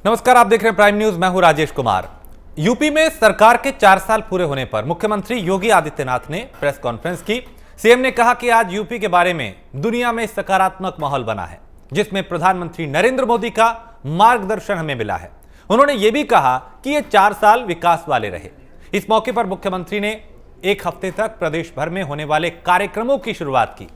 नमस्कार, आप देख रहे हैं प्राइम न्यूज। मैं हूं राजेश कुमार। यूपी में सरकार के 4 साल पूरे होने पर मुख्यमंत्री योगी आदित्यनाथ ने प्रेस कॉन्फ्रेंस की। सीएम ने कहा कि आज यूपी के बारे में दुनिया में सकारात्मक माहौल बना है, जिसमें प्रधानमंत्री नरेंद्र मोदी का मार्गदर्शन हमें मिला है। उन्होंने ये भी कहा कि ये 4 साल विकास वाले रहे। इस मौके पर मुख्यमंत्री ने 1 हफ्ते तक प्रदेश भर में होने वाले कार्यक्रमों की शुरुआत की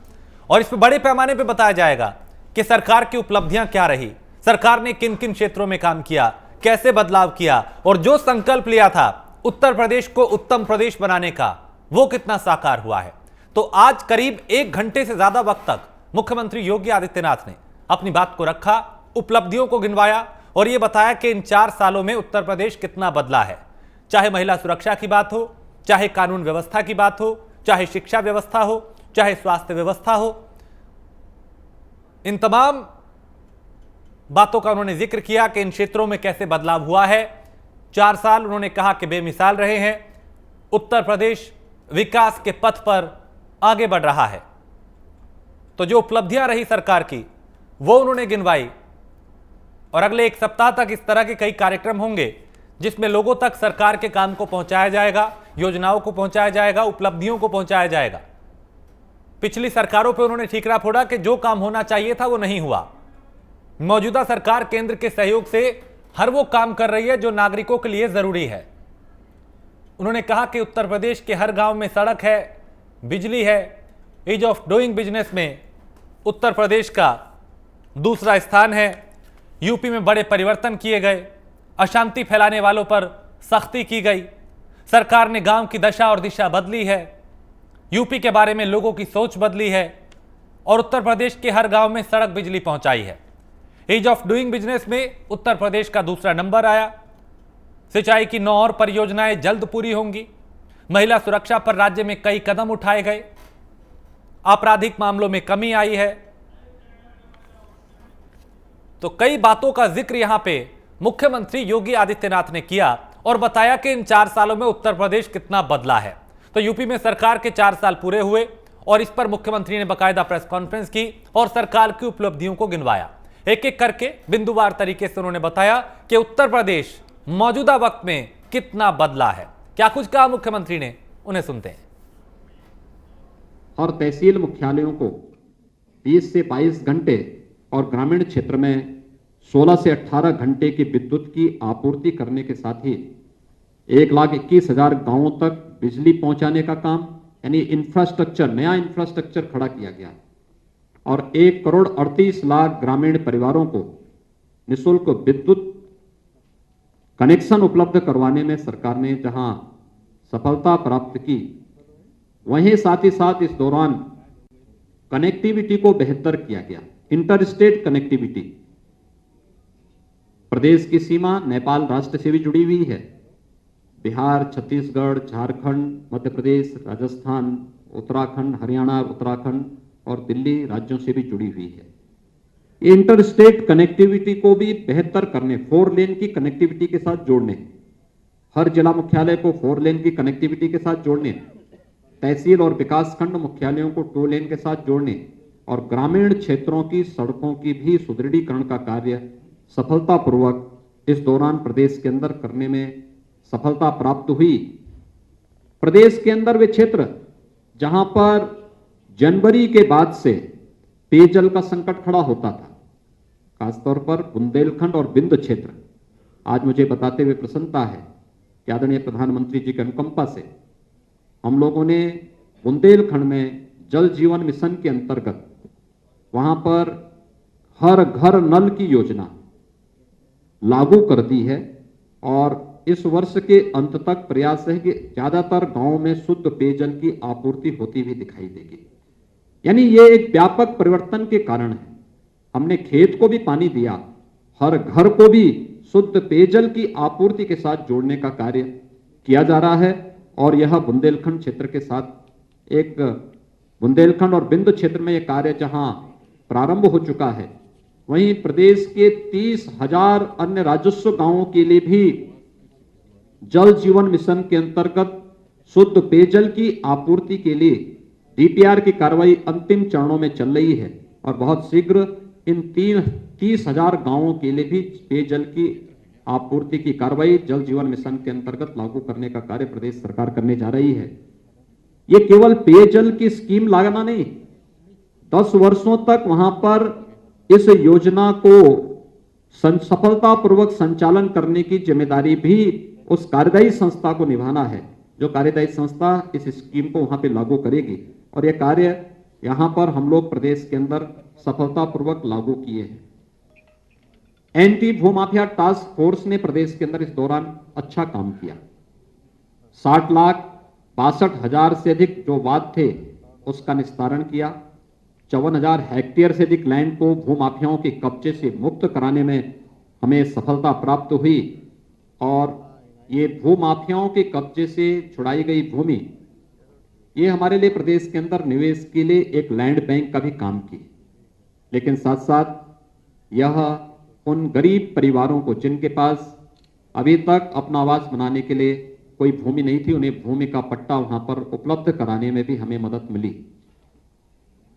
और इस पर बड़े पैमाने पर बताया जाएगा कि सरकार की उपलब्धियां क्या रही, सरकार ने किन किन क्षेत्रों में काम किया, कैसे बदलाव किया और जो संकल्प लिया था उत्तर प्रदेश को उत्तम प्रदेश बनाने का, वो कितना साकार हुआ है। तो आज करीब 1 घंटे से ज्यादा वक्त तक मुख्यमंत्री योगी आदित्यनाथ ने अपनी बात को रखा, उपलब्धियों को गिनवाया और यह बताया कि इन 4 सालों में उत्तर प्रदेश कितना बदला है। चाहे महिला सुरक्षा की बात हो, चाहे कानून व्यवस्था की बात हो, चाहे शिक्षा व्यवस्था हो, चाहे स्वास्थ्य व्यवस्था हो, इन तमाम बातों का उन्होंने जिक्र किया कि इन क्षेत्रों में कैसे बदलाव हुआ है। 4 साल उन्होंने कहा कि बेमिसाल रहे हैं। उत्तर प्रदेश विकास के पथ पर आगे बढ़ रहा है। तो जो उपलब्धियां रही सरकार की वो उन्होंने गिनवाई और अगले 1 सप्ताह तक इस तरह के कई कार्यक्रम होंगे जिसमें लोगों तक सरकार के काम को पहुंचाया जाएगा, योजनाओं को पहुंचाया जाएगा, उपलब्धियों को पहुंचाया जाएगा। पिछली सरकारों पर उन्होंने ठीकरा फोड़ा कि जो काम होना चाहिए था वो नहीं हुआ। मौजूदा सरकार केंद्र के सहयोग से हर वो काम कर रही है जो नागरिकों के लिए जरूरी है। उन्होंने कहा कि उत्तर प्रदेश के हर गांव में सड़क है, बिजली है। ईज ऑफ डूइंग बिजनेस में उत्तर प्रदेश का दूसरा स्थान है। यूपी में बड़े परिवर्तन किए गए, अशांति फैलाने वालों पर सख्ती की गई। सरकार ने गांव की दशा और दिशा बदली है। यूपी के बारे में लोगों की सोच बदली है और उत्तर प्रदेश के हर गांव में सड़क, बिजली पहुंचाई है। ईज ऑफ डूइंग बिजनेस में उत्तर प्रदेश का दूसरा नंबर आया। सिंचाई की 9 और परियोजनाएं जल्द पूरी होंगी। महिला सुरक्षा पर राज्य में कई कदम उठाए गए। आपराधिक मामलों में कमी आई है। तो कई बातों का जिक्र यहां पे मुख्यमंत्री योगी आदित्यनाथ ने किया और बताया कि इन 4 सालों में उत्तर प्रदेश कितना बदला है। तो यूपी में सरकार के 4 साल पूरे हुए और इस पर मुख्यमंत्री ने बाकायदा प्रेस कॉन्फ्रेंस की और सरकार की उपलब्धियों को गिनवाया। एक एक करके बिंदुवार तरीके से उन्होंने बताया कि उत्तर प्रदेश मौजूदा वक्त में कितना बदला है। क्या कुछ कहा मुख्यमंत्री ने, उन्हें सुनते हैं। और तहसील मुख्यालयों को 20 से 22 घंटे और ग्रामीण क्षेत्र में 16 से 18 घंटे की विद्युत की आपूर्ति करने के साथ ही 1,21,000 गांवों तक बिजली पहुंचाने का काम, यानी इंफ्रास्ट्रक्चर, नया इंफ्रास्ट्रक्चर खड़ा किया गया और 1,38,00,000 ग्रामीण परिवारों को निःशुल्क विद्युत कनेक्शन उपलब्ध करवाने में सरकार ने जहां सफलता प्राप्त की, वहीं साथ ही साथ इस दौरान कनेक्टिविटी को बेहतर किया गया। इंटर स्टेट कनेक्टिविटी, प्रदेश की सीमा नेपाल राष्ट्र से भी जुड़ी हुई है। बिहार, छत्तीसगढ़, झारखंड, मध्य प्रदेश, राजस्थान, उत्तराखंड, हरियाणा, उत्तराखंड और दिल्ली राज्यों से भी जुड़ी हुई है। इंटर स्टेट कनेक्टिविटी को भी बेहतर करने, 4 लेन की कनेक्टिविटी के साथ जोड़ने, हर जिला मुख्यालय को 4 लेन की कनेक्टिविटी के साथ जोड़ने, तहसील और विकासखंड मुख्यालयों को 2 लेन के साथ जोड़ने और ग्रामीण क्षेत्रों की सड़कों की भी सुदृढ़ीकरण का कार्य सफलतापूर्वक इस दौरान प्रदेश के अंदर करने में सफलता प्राप्त हुई। प्रदेश के अंदर वे क्षेत्र जहां पर जनवरी के बाद से पेयजल का संकट खड़ा होता था, खासतौर पर बुंदेलखंड और बिंद क्षेत्र, आज मुझे बताते हुए प्रसन्नता है कि आदरणीय प्रधानमंत्री जी की अनुकंपा से हम लोगों ने बुंदेलखंड में जल जीवन मिशन के अंतर्गत वहां पर हर घर नल की योजना लागू कर दी है और इस वर्ष के अंत तक प्रयास है कि ज्यादातर गांवों में शुद्ध पेयजल की आपूर्ति होती हुई दिखाई देगी। यानी ये एक व्यापक परिवर्तन के कारण है। हमने खेत को भी पानी दिया, हर घर को भी शुद्ध पेयजल की आपूर्ति के साथ जोड़ने का कार्य किया जा रहा है और यह बुंदेलखंड क्षेत्र के साथ एक बुंदेलखंड और बिंद क्षेत्र में यह कार्य जहां प्रारंभ हो चुका है, वहीं प्रदेश के 30,000 अन्य राजस्व गांवों के लिए भी जल जीवन मिशन के अंतर्गत शुद्ध पेयजल की आपूर्ति के लिए डीपीआर की कार्रवाई अंतिम चरणों में चल रही है और बहुत शीघ्र इन 30,000 गांवों के लिए भी पेयजल की आपूर्ति की कार्रवाई जल जीवन मिशन के अंतर्गत लागू करने का कार्य प्रदेश सरकार करने जा रही है। ये केवल पेयजल की स्कीम लगाना नहीं, 10 वर्षों तक वहां पर इस योजना को सफलतापूर्वक संचालन करने की जिम्मेदारी भी उस कार्यदायी संस्था को निभाना है, जो कार्यदायी संस्था इस स्कीम को वहां पे लागू करेगी। और यह कार्य यहां पर हम लोग प्रदेश के अंदर सफलतापूर्वक लागू किए हैं। एंटी भूमाफिया टास्क फोर्स ने प्रदेश के अंदर इस दौरान अच्छा काम किया। 60,62,000 से अधिक जो वाद थे उसका निस्तारण किया। 54,000 हेक्टेयर से अधिक लैंड को भूमाफियाओं के कब्जे से मुक्त कराने में हमें सफलता प्राप्त हुई। और ये भूमाफियाओं के कब्जे से छुड़ाई गई भूमि, ये हमारे लिए प्रदेश के अंदर निवेश के लिए एक लैंड बैंक का भी काम की। लेकिन साथ साथ यह उन गरीब परिवारों को जिनके पास अभी तक अपना आवास बनाने के लिए कोई भूमि नहीं थी, उन्हें भूमि का पट्टा वहां पर उपलब्ध कराने में भी हमें मदद मिली।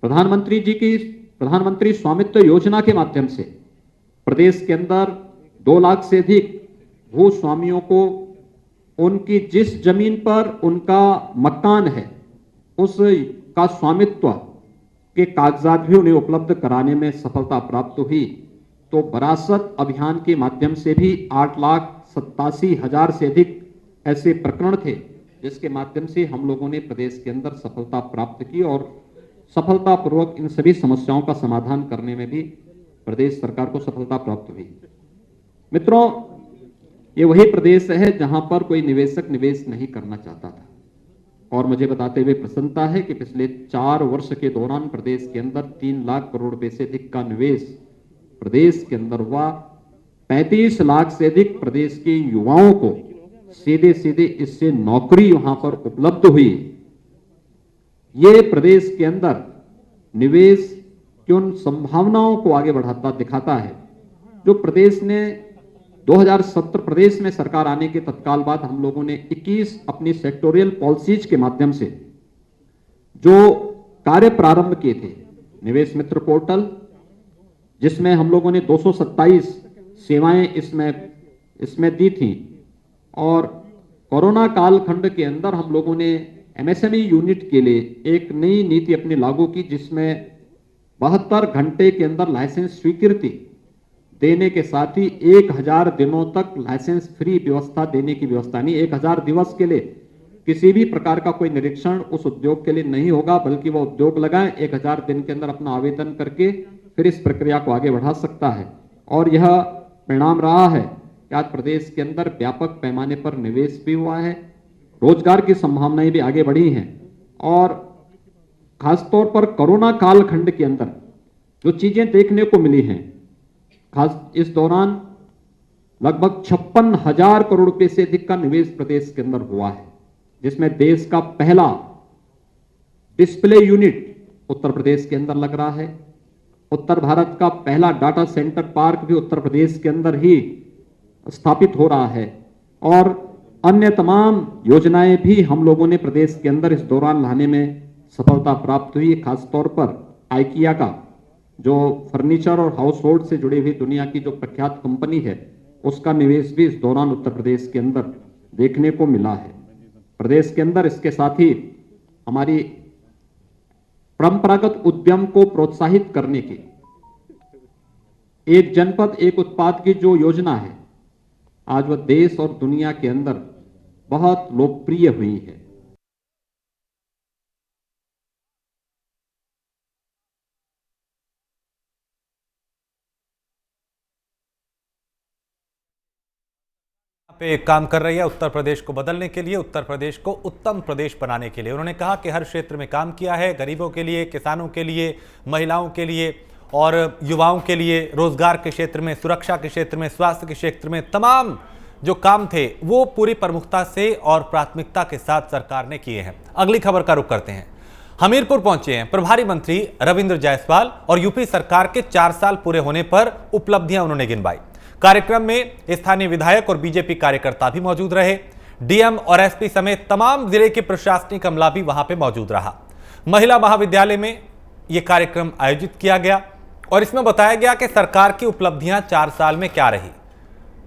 प्रधानमंत्री स्वामित्व योजना के माध्यम से प्रदेश के अंदर 2 लाख से अधिक भूस्वामियों को उनकी जिस जमीन पर उनका मकान है उसका स्वामित्व के कागजात भी उन्हें उपलब्ध कराने में सफलता प्राप्त हुई। तो वरासत अभियान के माध्यम से भी 8,87,000 से अधिक ऐसे प्रकरण थे जिसके माध्यम से हम लोगों ने प्रदेश के अंदर सफलता प्राप्त की और सफलतापूर्वक इन सभी समस्याओं का समाधान करने में भी प्रदेश सरकार को सफलता प्राप्त हुई। मित्रों, ये वही प्रदेश है जहां पर कोई निवेशक निवेश नहीं करना चाहता था। और मुझे बताते हुए प्रसन्नता है कि पिछले 4 वर्ष के दौरान प्रदेश के अंदर 3 लाख करोड़ रुपए से अधिक का निवेश प्रदेश के अंदर हुआ। 35 लाख से अधिक प्रदेश के युवाओं को सीधे सीधे इससे नौकरी वहां पर उपलब्ध हुई। ये प्रदेश के अंदर निवेश की उन संभावनाओं को आगे बढ़ाता दिखाता है जो प्रदेश ने 2017 प्रदेश में सरकार आने के तत्काल बाद हम लोगों ने 21 अपनी सेक्टोरियल पॉलिसीज के माध्यम से जो कार्य प्रारंभ किए थे। निवेश मित्र पोर्टल, जिसमें हम लोगों ने 227 सेवाएं इसमें दी थी। और कोरोना कालखंड के अंदर हम लोगों ने एमएसएमई यूनिट के लिए एक नई नीति अपनी लागू की, जिसमें 72 घंटे के अंदर लाइसेंस स्वीकृति देने के साथ ही 1000 दिनों तक लाइसेंस फ्री व्यवस्था देने की व्यवस्था नहीं। 1000 दिवस के लिए किसी भी प्रकार का कोई निरीक्षण उस उद्योग के लिए नहीं होगा, बल्कि वह उद्योग लगाए 1000 दिन के अंदर अपना आवेदन करके फिर इस प्रक्रिया को आगे बढ़ा सकता है। और यह परिणाम रहा है कि आज प्रदेश के अंदर व्यापक पैमाने पर निवेश भी हुआ है, रोजगार की संभावनाएं भी आगे बढ़ी हैं। और खासतौर पर कोरोना कालखंड के अंदर जो चीजें देखने को मिली हैं, खास इस दौरान लगभग 56,000 करोड़ रुपए से अधिक का निवेश प्रदेश के अंदर हुआ है, जिसमें देश का पहला डिस्प्ले यूनिट उत्तर प्रदेश के अंदर लग रहा है। उत्तर भारत का पहला डाटा सेंटर पार्क भी उत्तर प्रदेश के अंदर ही स्थापित हो रहा है। और अन्य तमाम योजनाएं भी हम लोगों ने प्रदेश के अंदर इस दौरान लाने में सफलता प्राप्त हुई। खासतौर पर आइकिया का जो फर्नीचर और हाउस होल्ड से जुड़ी हुई दुनिया की जो प्रख्यात कंपनी है, उसका निवेश भी इस दौरान उत्तर प्रदेश के अंदर देखने को मिला है। प्रदेश के अंदर इसके साथ ही हमारी परंपरागत उद्यम को प्रोत्साहित करने की एक जनपद एक उत्पाद की जो योजना है, आज वह देश और दुनिया के अंदर बहुत लोकप्रिय हुई है। पे काम कर रही है उत्तर प्रदेश को बदलने के लिए, उत्तर प्रदेश को उत्तम प्रदेश बनाने के लिए। उन्होंने कहा कि हर क्षेत्र में काम किया है, गरीबों के लिए, किसानों के लिए, महिलाओं के लिए और युवाओं के लिए, रोजगार के क्षेत्र में, सुरक्षा के क्षेत्र में, स्वास्थ्य के क्षेत्र में तमाम जो काम थे वो पूरी प्रमुखता से और प्राथमिकता के साथ सरकार ने किए हैं। अगली खबर का रुख करते हैं। हमीरपुर पहुंचे हैं प्रभारी मंत्री रविंद्र जायसवाल और यूपी सरकार के 4 साल पूरे होने पर उपलब्धियां उन्होंने गिनवाई। कार्यक्रम में स्थानीय विधायक और बीजेपी कार्यकर्ता भी मौजूद रहे। डीएम और एसपी समेत तमाम जिले के प्रशासनिक अमला भी वहां पे मौजूद रहा। महिला महाविद्यालय में यह कार्यक्रम आयोजित किया गया और इसमें बताया गया कि सरकार की उपलब्धियां 4 साल में क्या रही।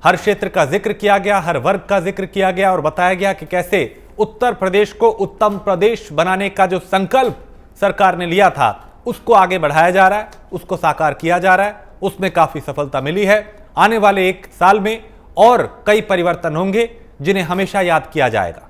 हर क्षेत्र का जिक्र किया गया, हर वर्ग का जिक्र किया गया और बताया गया कि कैसे उत्तर प्रदेश को उत्तम प्रदेश बनाने का जो संकल्प सरकार ने लिया था उसको आगे बढ़ाया जा रहा है, उसको साकार किया जा रहा है, उसमें काफी सफलता मिली है। आने वाले एक साल में और कई परिवर्तन होंगे जिन्हें हमेशा याद किया जाएगा।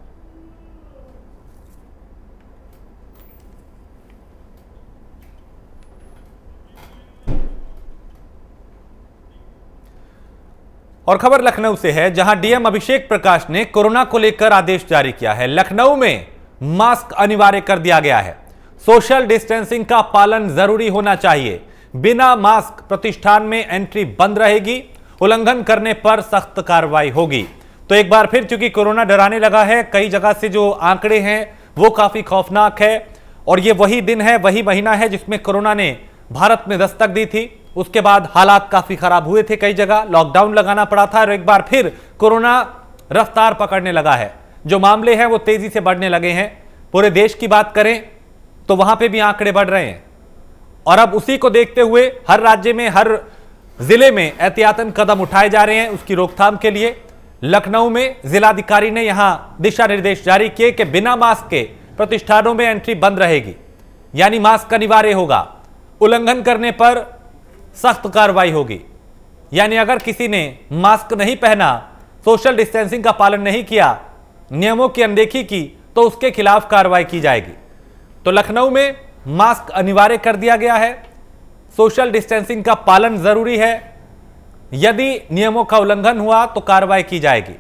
और खबर लखनऊ से है, जहां डीएम अभिषेक प्रकाश ने कोरोना को लेकर आदेश जारी किया है। लखनऊ में मास्क अनिवार्य कर दिया गया है। सोशल डिस्टेंसिंग का पालन जरूरी होना चाहिए। बिना मास्क प्रतिष्ठान में एंट्री बंद रहेगी। उल्लंघन करने पर सख्त कार्रवाई होगी। तो एक बार फिर चूंकि कोरोना डराने लगा है, कई जगह से जो आंकड़े हैं वो काफी खौफनाक है और ये वही दिन है, वही महीना है जिसमें कोरोना ने भारत में दस्तक दी थी। उसके बाद हालात काफी खराब हुए थे, कई जगह लॉकडाउन लगाना पड़ा था और एक बार फिर कोरोना रफ्तार पकड़ने लगा है। जो मामले हैं वो तेजी से बढ़ने लगे हैं। पूरे देश की बात करें तो वहां पे भी आंकड़े बढ़ रहे हैं और अब उसी को देखते हुए हर राज्य में, हर जिले में एहतियातन कदम उठाए जा रहे हैं उसकी रोकथाम के लिए। लखनऊ में जिलाधिकारी ने यहां दिशा निर्देश जारी किए कि बिना मास्क के प्रतिष्ठानों में एंट्री बंद रहेगी, यानी मास्क अनिवार्य होगा। उल्लंघन करने पर सख्त कार्रवाई होगी, यानी अगर किसी ने मास्क नहीं पहना, सोशल डिस्टेंसिंग का पालन नहीं किया, नियमों की अनदेखी की तो उसके खिलाफ कार्रवाई की जाएगी। तो लखनऊ में मास्क अनिवार्य कर दिया गया है। सोशल डिस्टेंसिंग का पालन जरूरी है। यदि नियमों का उल्लंघन हुआ तो कार्रवाई की जाएगी।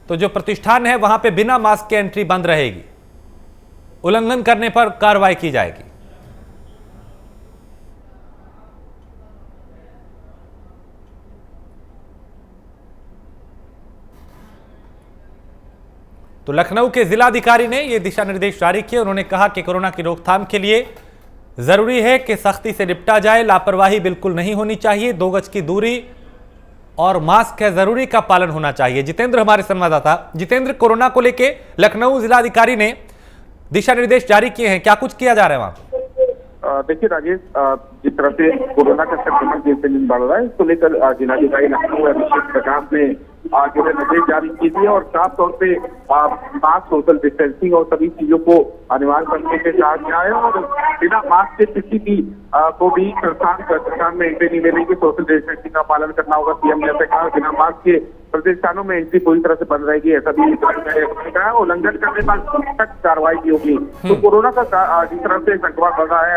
तो जो प्रतिष्ठान है वहां पे बिना मास्क के एंट्री बंद रहेगी। उल्लंघन करने पर कार्रवाई की जाएगी। तो लखनऊ के जिलाधिकारी ने यह दिशा निर्देश जारी किए। उन्होंने कहा कि कोरोना की रोकथाम के लिए जरूरी है कि सख्ती से निपटा जाए। लापरवाही बिल्कुल नहीं होनी चाहिए। 2 गज की दूरी और मास्क है जरूरी का पालन होना चाहिए। जितेंद्र हमारे संवाददाता। जितेंद्र, कोरोना को लेके लखनऊ जिलाधिकारी ने दिशा निर्देश जारी किए हैं, क्या कुछ किया जा रहा है वहां? देखिए राजेश, जिस तरह से कोरोना का संक्रमण दिन से दिन बढ़ रहा है, इसको लेकर जिलाधिकारी लखनऊ अभिषेक प्रकाश ने जो है निर्देश जारी की दिए और साफ तौर पे मास्क, सोशल डिस्टेंसिंग और सभी चीजों को अनिवार्य करने के कहा गया है और बिना मास्क के किसी भी को भी प्रतिष्ठान में एंट्री नहीं लेने की, सोशल डिस्टेंसिंग का पालन करना होगा। सीएम ने कहा बिना मास्क के प्रतिष्ठानों में एंट्री पूरी तरह से बंद रहेगी, ऐसा भी कहा। उल्लंघन करने पर सख्त कार्रवाई की होगी। तो कोरोना का जिस तरह से संक्रमण बढ़ रहा है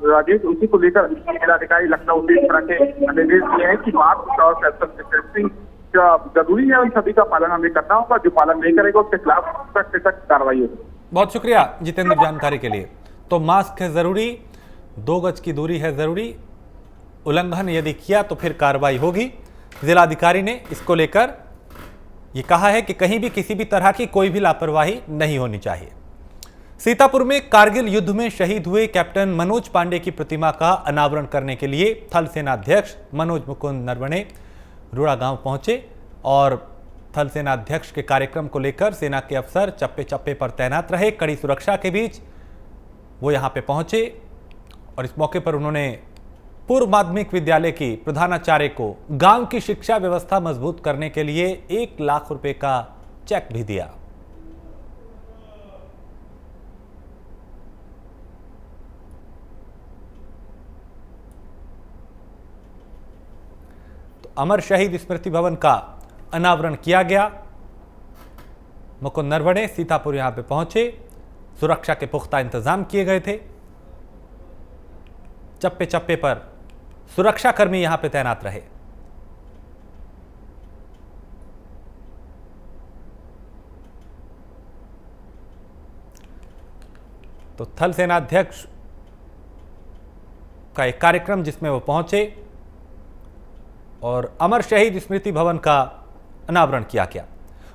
राजेश, उसी को लेकर जिलाधिकारी लखनऊ से इस तरह के निर्देश दिए हैं कि मास्क और सोशल डिस्टेंसिंग जरूरी है, उन सभी का पालन हमें करना होगा। जो पालन नहीं करेगा उसके खिलाफ सख्त से सख्त कार्रवाई होगी। बहुत शुक्रिया जितेंद्र जानकारी के लिए। तो मास्क है जरूरी, 2 गज की दूरी है जरूरी। उल्लंघन यदि किया तो फिर कार्रवाई होगी। जिलाधिकारी ने इसको लेकर यह कहा है कि कहीं भी किसी भी तरह की कोई भी लापरवाही नहीं होनी चाहिए। सीतापुर में कारगिल युद्ध में शहीद हुए कैप्टन मनोज पांडे की प्रतिमा का अनावरण करने के लिए थल सेना अध्यक्ष मनोज मुकुंद नरवणे रुड़ा गांव पहुंचे और थल सेना अध्यक्ष के कार्यक्रम को लेकर सेना के अफसर चप्पे चप्पे पर तैनात रहे। कड़ी सुरक्षा के बीच वो यहां पे पहुंचे और इस मौके पर उन्होंने पूर्व माध्यमिक विद्यालय की प्रधानाचार्य को गांव की शिक्षा व्यवस्था मजबूत करने के लिए 1 लाख रुपए का चेक भी दिया। अमर शहीद स्मृति भवन का अनावरण किया गया। मुकुंद नरवणे सीतापुर यहां पे पहुंचे। सुरक्षा के पुख्ता इंतजाम किए गए थे। चप्पे चप्पे पर सुरक्षाकर्मी यहां पे तैनात रहे। तो थल सेनाध्यक्ष का एक कार्यक्रम जिसमें वो पहुंचे और अमर शहीद स्मृति भवन का अनावरण किया गया।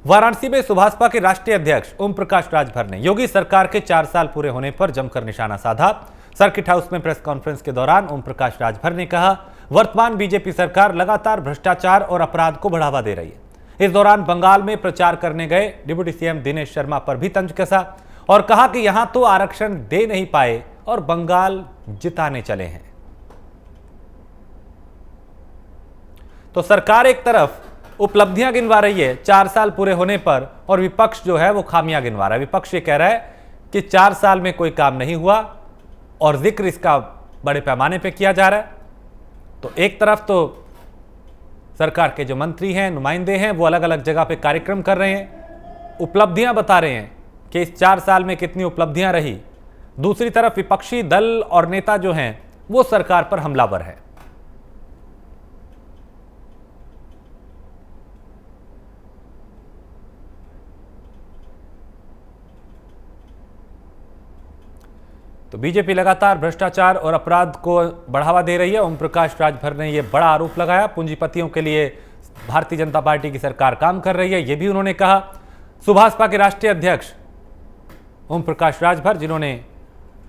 वाराणसी में सुभाषपा के राष्ट्रीय अध्यक्ष ओम प्रकाश राजभर ने योगी सरकार के 4 साल पूरे होने पर जमकर निशाना साधा। सर्किट हाउस में प्रेस कॉन्फ्रेंस के दौरान ओम प्रकाश राजभर ने कहा, वर्तमान बीजेपी सरकार लगातार भ्रष्टाचार और अपराध को बढ़ावा दे रही है। इस दौरान बंगाल में प्रचार करने गए डिप्टी सीएम दिनेश शर्मा पर भी तंज कसा और कहा कि यहां तो आरक्षण दे नहीं पाए और बंगाल जिताने चले हैं। तो सरकार एक तरफ उपलब्धियां गिनवा रही है 4 साल पूरे होने पर, और विपक्ष जो है वो खामियां गिनवा रहा है। विपक्ष ये कह रहा है कि 4 साल में कोई काम नहीं हुआ और जिक्र इसका बड़े पैमाने पे किया जा रहा है। तो एक तरफ तो सरकार के जो मंत्री हैं, नुमाइंदे हैं, वो अलग अलग जगह पे कार्यक्रम कर रहे हैं, उपलब्धियां बता रहे हैं कि इस 4 साल में कितनी उपलब्धियां रही। दूसरी तरफ विपक्षी दल और नेता जो हैं वो सरकार पर हमलावर है। तो बीजेपी लगातार भ्रष्टाचार और अपराध को बढ़ावा दे रही है। ओम प्रकाश राजभर ने यह बड़ा आरोप लगाया। पूंजीपतियों के लिए भारतीय जनता पार्टी की सरकार काम कर रही है, यह भी उन्होंने कहा। सुभाषपा के राष्ट्रीय अध्यक्ष ओम प्रकाश राजभर, जिन्होंने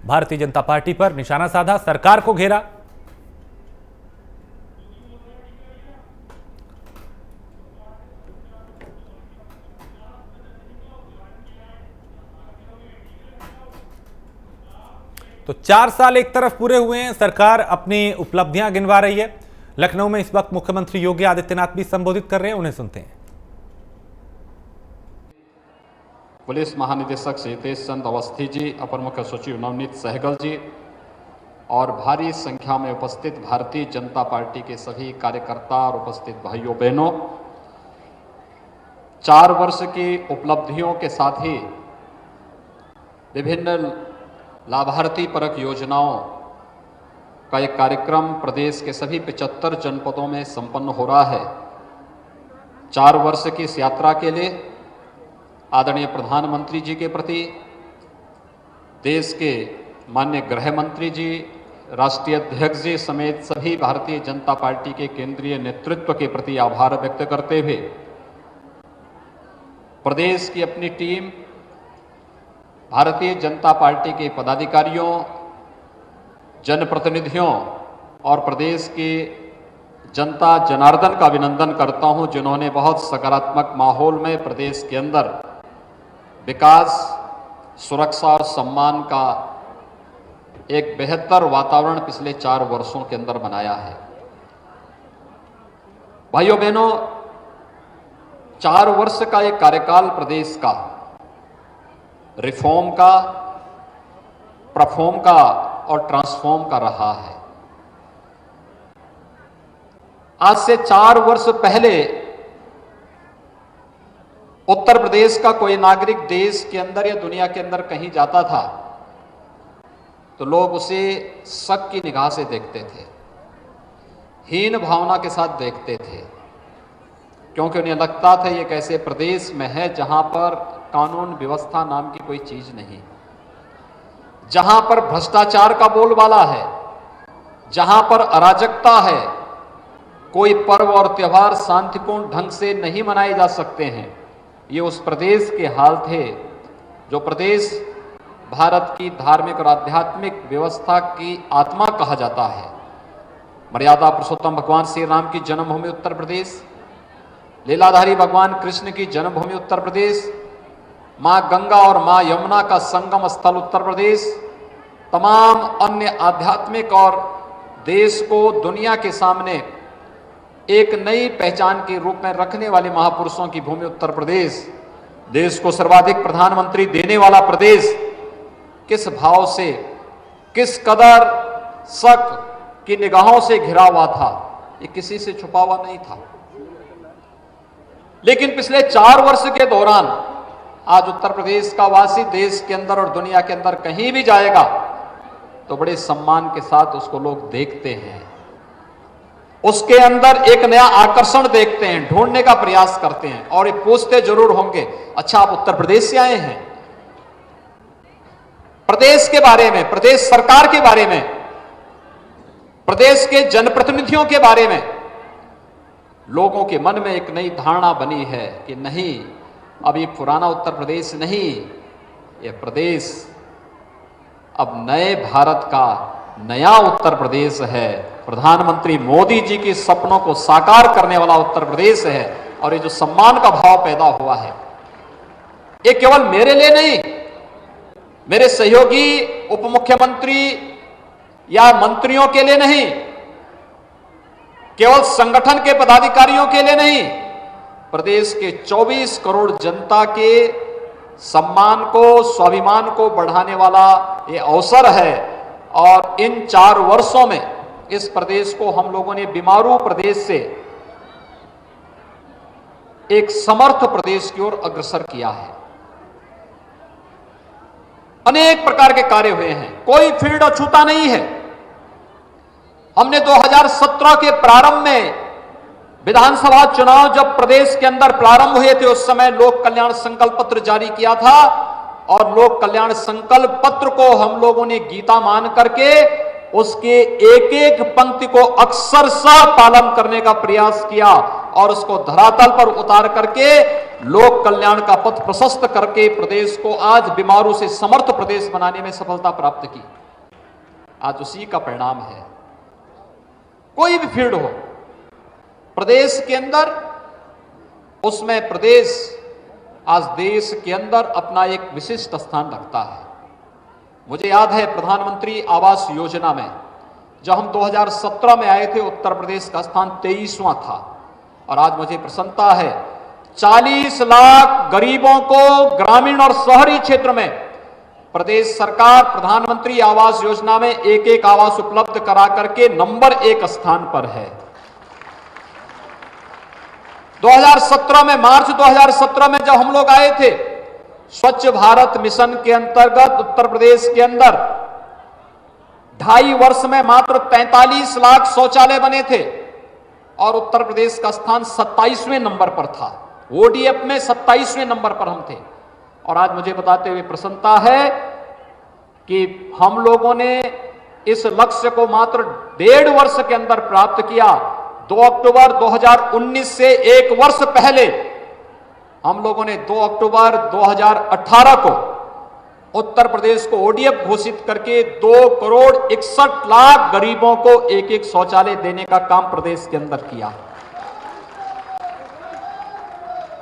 भारतीय जनता पार्टी पर निशाना साधा, सरकार को घेरा। तो 4 साल एक तरफ पूरे हुए हैं, सरकार अपनी उपलब्धियां गिनवा रही है। लखनऊ में इस वक्त मुख्यमंत्री योगी आदित्यनाथ भी संबोधित कर रहे हैं, उन्हें सुनते हैं। पुलिस महानिदेशक श्री हितेश चंद्र अवस्थी जी, अपर मुख्य सचिव नवनीत सहगल जी और भारी संख्या में उपस्थित भारतीय जनता पार्टी के सभी कार्यकर्ता और उपस्थित भाइयों बहनों, 4 वर्ष की उपलब्धियों के साथ ही विभिन्न लाभार्थी परक योजनाओं का एक कार्यक्रम प्रदेश के सभी 75 जनपदों में संपन्न हो रहा है। 4 वर्ष की इस यात्रा के लिए आदरणीय प्रधानमंत्री जी के प्रति, देश के माननीय गृह मंत्री जी, राष्ट्रीय अध्यक्ष जी समेत सभी भारतीय जनता पार्टी के केंद्रीय नेतृत्व के प्रति आभार व्यक्त करते हुए प्रदेश की अपनी टीम, भारतीय जनता पार्टी के पदाधिकारियों, जनप्रतिनिधियों और प्रदेश की जनता जनार्दन का अभिनंदन करता हूं, जिन्होंने बहुत सकारात्मक माहौल में प्रदेश के अंदर विकास, सुरक्षा और सम्मान का एक बेहतर वातावरण पिछले 4 वर्षों के अंदर बनाया है। भाइयों बहनों, 4 वर्ष का एक कार्यकाल प्रदेश का रिफॉर्म का, परफॉर्म का और ट्रांसफॉर्म का रहा है। आज से 4 वर्ष पहले उत्तर प्रदेश का कोई नागरिक देश के अंदर या दुनिया के अंदर कहीं जाता था तो लोग उसे शक की निगाह से देखते थे, हीन भावना के साथ देखते थे, क्योंकि उन्हें लगता था ये कैसे प्रदेश में है जहां पर कानून व्यवस्था नाम की कोई चीज नहीं, जहां पर भ्रष्टाचार का बोलबाला है, जहां पर अराजकता है, कोई पर्व और त्योहार शांतिपूर्ण ढंग से नहीं मनाए जा सकते हैं। ये उस प्रदेश के हाल थे जो प्रदेश भारत की धार्मिक और आध्यात्मिक व्यवस्था की आत्मा कहा जाता है। मर्यादा पुरुषोत्तम भगवान श्री राम की जन्मभूमि उत्तर प्रदेश, लीलाधारी भगवान कृष्ण की जन्मभूमि उत्तर प्रदेश, मां गंगा और मां यमुना का संगम स्थल उत्तर प्रदेश, तमाम अन्य आध्यात्मिक और देश को दुनिया के सामने एक नई पहचान के रूप में रखने वाले महापुरुषों की भूमि उत्तर प्रदेश, देश को सर्वाधिक प्रधानमंत्री देने वाला प्रदेश, किस भाव से, किस कदर शक की निगाहों से घिरा हुआ था, ये किसी से छुपा हुआ नहीं था। लेकिन पिछले 4 वर्ष के दौरान आज उत्तर प्रदेश का वासी देश के अंदर और दुनिया के अंदर कहीं भी जाएगा तो बड़े सम्मान के साथ उसको लोग देखते हैं, उसके अंदर एक नया आकर्षण देखते हैं, ढूंढने का प्रयास करते हैं और ये पूछते जरूर होंगे, अच्छा आप उत्तर प्रदेश से आए हैं? प्रदेश के बारे में, प्रदेश सरकार के बारे में, प्रदेश के जनप्रतिनिधियों के बारे में लोगों के मन में एक नई धारणा बनी है कि नहीं, अब ये पुराना उत्तर प्रदेश नहीं, ये प्रदेश अब नए भारत का नया उत्तर प्रदेश है, प्रधानमंत्री मोदी जी के सपनों को साकार करने वाला उत्तर प्रदेश है। और ये जो सम्मान का भाव पैदा हुआ है, ये केवल मेरे लिए नहीं, मेरे सहयोगी उप मुख्यमंत्री या मंत्रियों के लिए नहीं, केवल संगठन के पदाधिकारियों के लिए नहीं, प्रदेश के 24 करोड़ जनता के सम्मान को, स्वाभिमान को बढ़ाने वाला ये अवसर है। और इन 4 वर्षों में इस प्रदेश को हम लोगों ने बीमारू प्रदेश से एक समर्थ प्रदेश की ओर अग्रसर किया है। अनेक प्रकार के कार्य हुए हैं, कोई फील्ड अछूता नहीं है। हमने 2017 के प्रारंभ में विधानसभा चुनाव जब प्रदेश के अंदर प्रारंभ हुए थे, उस समय लोक कल्याण संकल्प पत्र जारी किया था और लोक कल्याण संकल्प पत्र को हम लोगों ने गीता मान करके उसके एक एक पंक्ति को अक्षरशः पालन करने का प्रयास किया और उसको धरातल पर उतार करके लोक कल्याण का पथ प्रशस्त करके प्रदेश को आज बीमारू से समर्थ प्रदेश बनाने में सफलता प्राप्त की। आज उसी का परिणाम है। कोई भी फील्ड हो प्रदेश के अंदर, उसमें प्रदेश आज देश के अंदर अपना एक विशिष्ट स्थान रखता है। मुझे याद है प्रधानमंत्री आवास योजना में जब हम 2017 में आए थे, उत्तर प्रदेश का स्थान 23वां था और आज मुझे प्रसन्नता है 40 लाख गरीबों को ग्रामीण और शहरी क्षेत्र में प्रदेश सरकार प्रधानमंत्री आवास योजना में एक एक आवास उपलब्ध करा करके नंबर 1 स्थान पर है। 2017 में, मार्च 2017 में जब हम लोग आए थे, स्वच्छ भारत मिशन के अंतर्गत उत्तर प्रदेश के अंदर 2.5 वर्ष में मात्र 43 लाख शौचालय बने थे और उत्तर प्रदेश का स्थान 27वें नंबर पर था। ओडीएफ में 27वें नंबर पर हम थे। और आज मुझे बताते हुए प्रसन्नता है कि हम लोगों ने इस लक्ष्य को मात्र 1.5 वर्ष के अंदर प्राप्त किया। 2 अक्टूबर 2019 से 1 वर्ष पहले हम लोगों ने 2 अक्टूबर 2018 को उत्तर प्रदेश को ओडीएफ घोषित करके 2 करोड़ 61 लाख गरीबों को एक एक शौचालय देने का काम प्रदेश के अंदर किया।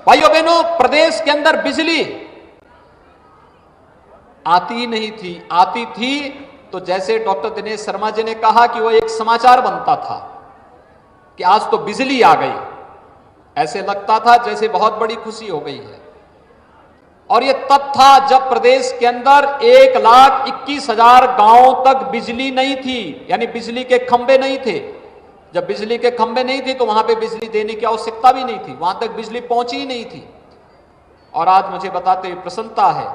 भाइयों बहनों, प्रदेश के अंदर बिजली आती नहीं थी, आती थी तो जैसे डॉक्टर दिनेश शर्मा जी ने कहा कि वो एक समाचार बनता था कि आज तो बिजली आ गई। ऐसे लगता था जैसे बहुत बड़ी खुशी हो गई है। और ये तब था जब प्रदेश के अंदर 1,21,000 गांवों तक बिजली नहीं थी, यानी बिजली के खंभे नहीं थे। जब बिजली के खंभे नहीं थे तो वहां पे बिजली देने की आवश्यकता भी नहीं थी, वहां तक बिजली पहुंची ही नहीं थी। और आज मुझे बताते हुए प्रसन्नता है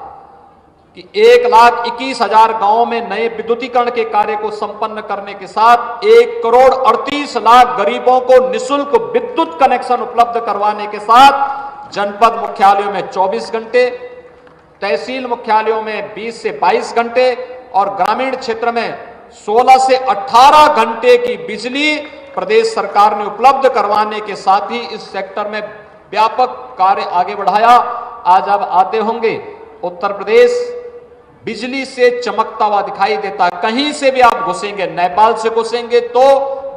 कि 1,21,000 गांवों में नए विद्युतीकरण के कार्य को संपन्न करने के साथ 1 करोड़ 38 लाख गरीबों को निःशुल्क विद्युत कनेक्शन उपलब्ध करवाने के साथ जनपद मुख्यालयों में 24 घंटे, तहसील मुख्यालयों में 20 से 22 घंटे और ग्रामीण क्षेत्र में 16 से 18 घंटे की बिजली प्रदेश सरकार ने उपलब्ध करवाने के साथ ही इस सेक्टर में व्यापक कार्य आगे बढ़ाया। आज आप आते होंगे, उत्तर प्रदेश बिजली से चमकता हुआ दिखाई देता है। कहीं से भी आप घुसेंगे, नेपाल से घुसेंगे तो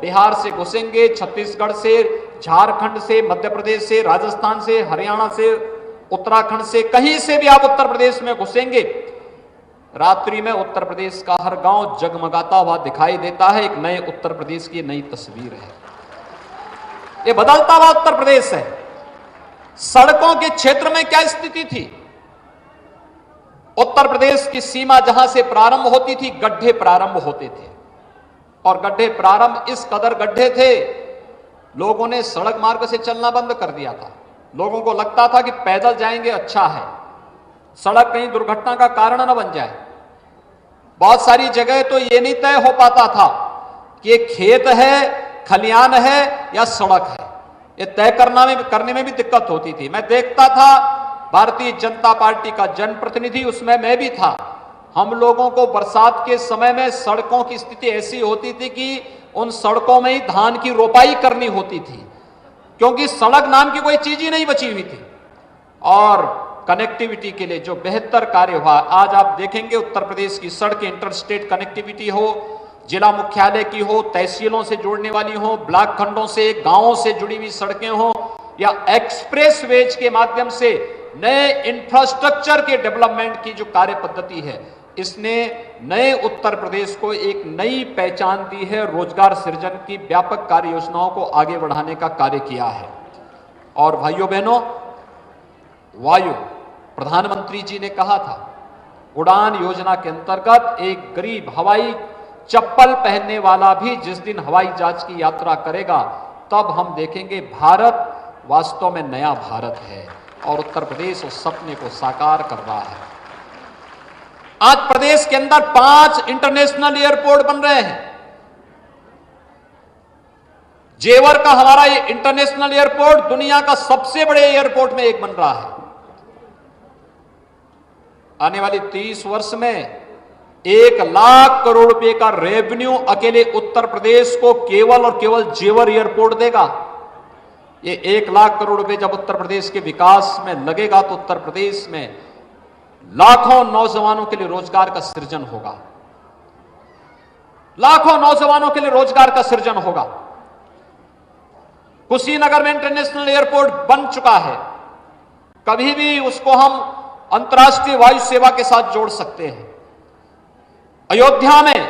बिहार से घुसेंगे, छत्तीसगढ़ से, झारखंड से, मध्य प्रदेश से, राजस्थान से, हरियाणा से, उत्तराखंड से, कहीं से भी आप उत्तर प्रदेश में घुसेंगे, रात्रि में उत्तर प्रदेश का हर गांव जगमगाता हुआ दिखाई देता है। एक नए उत्तर प्रदेश की नई तस्वीर है, ये बदलता हुआ उत्तर प्रदेश है। सड़कों के क्षेत्र में क्या स्थिति थी? उत्तर प्रदेश की सीमा जहां से प्रारंभ होती थी, गड्ढे प्रारंभ होते थे और गड्ढे प्रारंभ इस कदर गड्ढे थे, लोगों ने सड़क मार्ग से चलना बंद कर दिया था। लोगों को लगता था कि पैदल जाएंगे अच्छा है, सड़क कहीं दुर्घटना का कारण न बन जाए। बहुत सारी जगह तो यह नहीं तय हो पाता था कि ये खेत है, खलियान है या सड़क है, ये तय करने में भी दिक्कत होती थी। मैं देखता था भारतीय जनता पार्टी का जनप्रतिनिधि, उसमें मैं भी था। हम लोगों को बरसात के समय में सड़कों की स्थिति ऐसी होती थी कि उन सड़कों में ही धान की रोपाई करनी होती थी, क्योंकि सड़क नाम की कोई चीज ही नहीं बची हुई थी। और कनेक्टिविटी के लिए जो बेहतर कार्य हुआ, आज आप देखेंगे उत्तर प्रदेश की सड़कें, इंटरस्टेट कनेक्टिविटी हो, जिला मुख्यालय की हो, तहसीलों से जोड़ने वाली हो, ब्लॉक खंडों से, गांवों से जुड़ी हुई सड़कें हो या एक्सप्रेस वेज के माध्यम से नए इंफ्रास्ट्रक्चर के डेवलपमेंट की जो कार्य पद्धति है, इसने नए उत्तर प्रदेश को एक नई पहचान दी है। रोजगार सृजन की व्यापक कार्य योजनाओं को आगे बढ़ाने का कार्य किया है। और भाइयों बहनों, वायु प्रधानमंत्री जी ने कहा था, उड़ान योजना के अंतर्गत एक गरीब हवाई चप्पल पहनने वाला भी जिस दिन हवाई जहाज की यात्रा करेगा, तब हम देखेंगे भारत वास्तव में नया भारत है। और उत्तर प्रदेश उस सपने को साकार कर रहा है। आज प्रदेश के अंदर 5 इंटरनेशनल एयरपोर्ट बन रहे हैं। जेवर का हमारा ये इंटरनेशनल एयरपोर्ट दुनिया का सबसे बड़े एयरपोर्ट में एक बन रहा है। आने वाली 30 वर्ष में 1 लाख करोड़ रुपए का रेवेन्यू अकेले उत्तर प्रदेश को केवल और केवल जेवर एयरपोर्ट देगा। ये 1 लाख करोड़ रुपए जब उत्तर प्रदेश के विकास में लगेगा तो उत्तर प्रदेश में लाखों नौजवानों के लिए रोजगार का सृजन होगा। लाखों नौजवानों के लिए रोजगार का सृजन होगा। कुशीनगर में इंटरनेशनल एयरपोर्ट बन चुका है, कभी भी उसको हम अंतर्राष्ट्रीय वायु सेवा के साथ जोड़ सकते हैं। अयोध्या में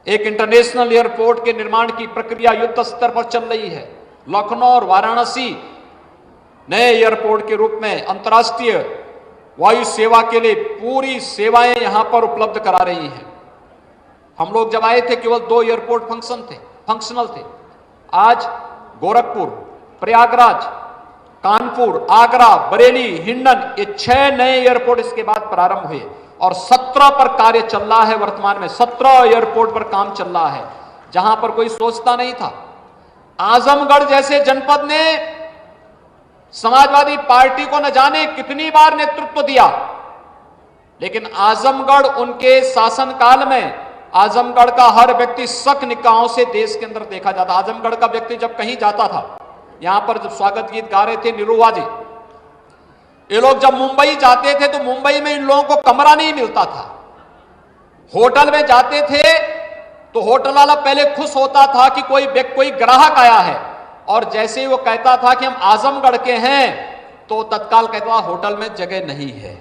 एक इंटरनेशनल एयरपोर्ट के निर्माण की प्रक्रिया युद्ध स्तर पर चल रही है। लखनऊ और वाराणसी नए एयरपोर्ट के रूप में अंतर्राष्ट्रीय वायु सेवा के लिए पूरी सेवाएं यहां पर उपलब्ध करा रही हैं। हम लोग जब आए थे केवल 2 एयरपोर्ट फंक्शनल थे। आज गोरखपुर, प्रयागराज, कानपुर, आगरा, बरेली, हिंडन, ये 6 नए एयरपोर्ट इसके बाद प्रारंभ हुए और 17 पर कार्य चल रहा है। वर्तमान में 17 एयरपोर्ट पर काम चल रहा है, जहां पर कोई सोचता नहीं था। आजमगढ़ जैसे जनपद ने समाजवादी पार्टी को न जाने कितनी बार नेतृत्व दिया, लेकिन आजमगढ़ उनके शासनकाल में आजमगढ़ का हर व्यक्ति शक निगाहों से देश के अंदर देखा जाता। आजमगढ़ का व्यक्ति जब कहीं जाता था, यहां पर जब स्वागत गीत गा रहे थे निरुआ जी, ये लोग जब मुंबई जाते थे तो मुंबई में इन लोगों को कमरा नहीं मिलता था। होटल में जाते थे तो होटल वाला पहले खुश होता था कि कोई ग्राहक आया है, और जैसे ही वो कहता था कि हम आजमगढ़ के हैं तो तत्काल कहता था होटल में जगह नहीं है।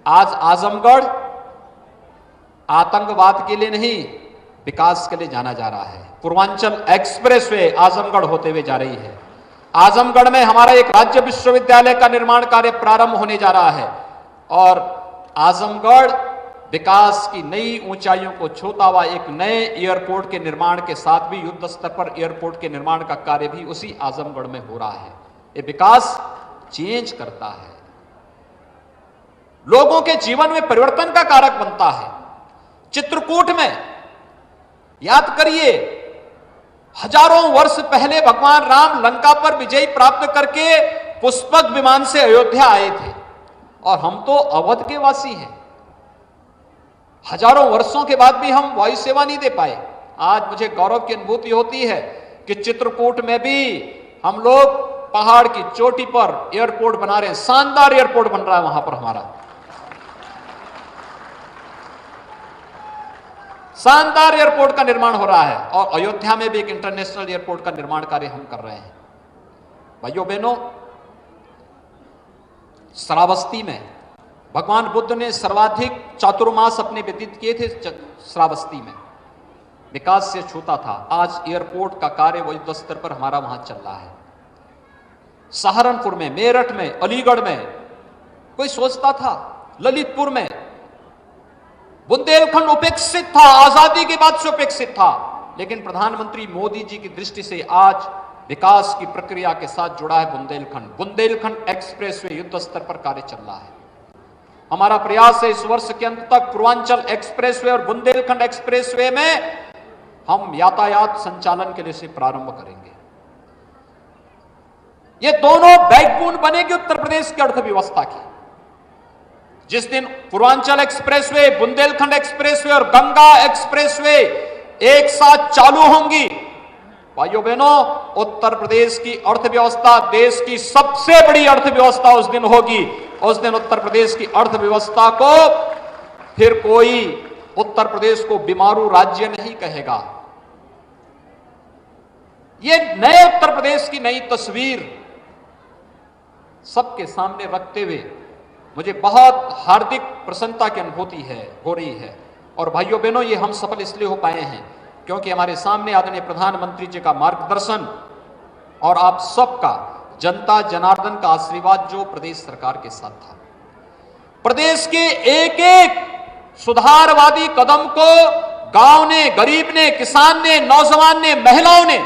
आज आजमगढ़ आतंकवाद के लिए नहीं, विकास के लिए जाना जा रहा है। पूर्वांचल एक्सप्रेसवे आजमगढ़ होते हुए जा रही है। आजमगढ़ में हमारा एक राज्य विश्वविद्यालय का निर्माण कार्य प्रारंभ होने जा रहा है और आजमगढ़ विकास की नई ऊंचाइयों को छूता हुआ एक नए एयरपोर्ट के निर्माण के साथ भी युद्ध स्तर पर एयरपोर्ट के निर्माण का कार्य भी उसी आजमगढ़ में हो रहा है। ये विकास चेंज करता है, लोगों के जीवन में परिवर्तन का कारक बनता है। चित्रकूट में याद करिए, हजारों वर्ष पहले भगवान राम लंका पर विजय प्राप्त करके पुष्पक विमान से अयोध्या आए थे और हम तो अवध के वासी हैं। हजारों वर्षों के बाद भी हम वायु सेवा नहीं दे पाए। आज मुझे गौरव की अनुभूति होती है कि चित्रकूट में भी हम लोग पहाड़ की चोटी पर एयरपोर्ट बना रहे हैं। शानदार एयरपोर्ट बन रहा है वहां पर, हमारा शानदार एयरपोर्ट का निर्माण हो रहा है और अयोध्या में भी एक इंटरनेशनल एयरपोर्ट का निर्माण कार्य हम कर रहे हैं। भाइयों बहनों, श्रावस्ती में भगवान बुद्ध ने सर्वाधिक चातुर्मास अपने व्यतीत किए थे। श्रावस्ती में विकास से छूता था, आज एयरपोर्ट का कार्य युद्ध स्तर पर हमारा वहां चल रहा है। सहारनपुर में, मेरठ में, अलीगढ़ में कोई सोचता था, ललितपुर में, बुंदेलखंड उपेक्षित था, आजादी के बाद से उपेक्षित था, लेकिन प्रधानमंत्री मोदी जी की दृष्टि से आज विकास की प्रक्रिया के साथ जुड़ा है बुंदेलखंड। बुंदेलखंड एक्सप्रेसवे युद्ध स्तर पर कार्य चल रहा है। हमारा प्रयास है इस वर्ष के अंत तक पूर्वांचल एक्सप्रेसवे और बुंदेलखंड एक्सप्रेसवे में हम यातायात संचालन के लिए से प्रारंभ करेंगे। ये दोनों बैकबोन बनेगी उत्तर प्रदेश की अर्थव्यवस्था की। जिस दिन पूर्वांचल एक्सप्रेसवे, बुंदेलखंड एक्सप्रेसवे और गंगा एक्सप्रेसवे एक साथ चालू होंगी, भाइयों बहनों, उत्तर प्रदेश की अर्थव्यवस्था देश की सबसे बड़ी अर्थव्यवस्था उस दिन होगी। उस दिन उत्तर प्रदेश की अर्थव्यवस्था को फिर कोई उत्तर प्रदेश को बीमारू राज्य नहीं कहेगा। ये नए उत्तर प्रदेश की नई तस्वीर सबके सामने रखते हुए मुझे बहुत हार्दिक प्रसन्नता की अनुभूति हो रही है। और भाइयों बहनों, ये हम सफल इसलिए हो पाए हैं क्योंकि हमारे सामने आदरणीय प्रधानमंत्री जी का मार्गदर्शन और आप सबका जनता जनार्दन का आशीर्वाद जो प्रदेश सरकार के साथ था। प्रदेश के एक एक सुधारवादी कदम को गांव ने, गरीब ने, किसान ने, नौजवान ने, महिलाओं ने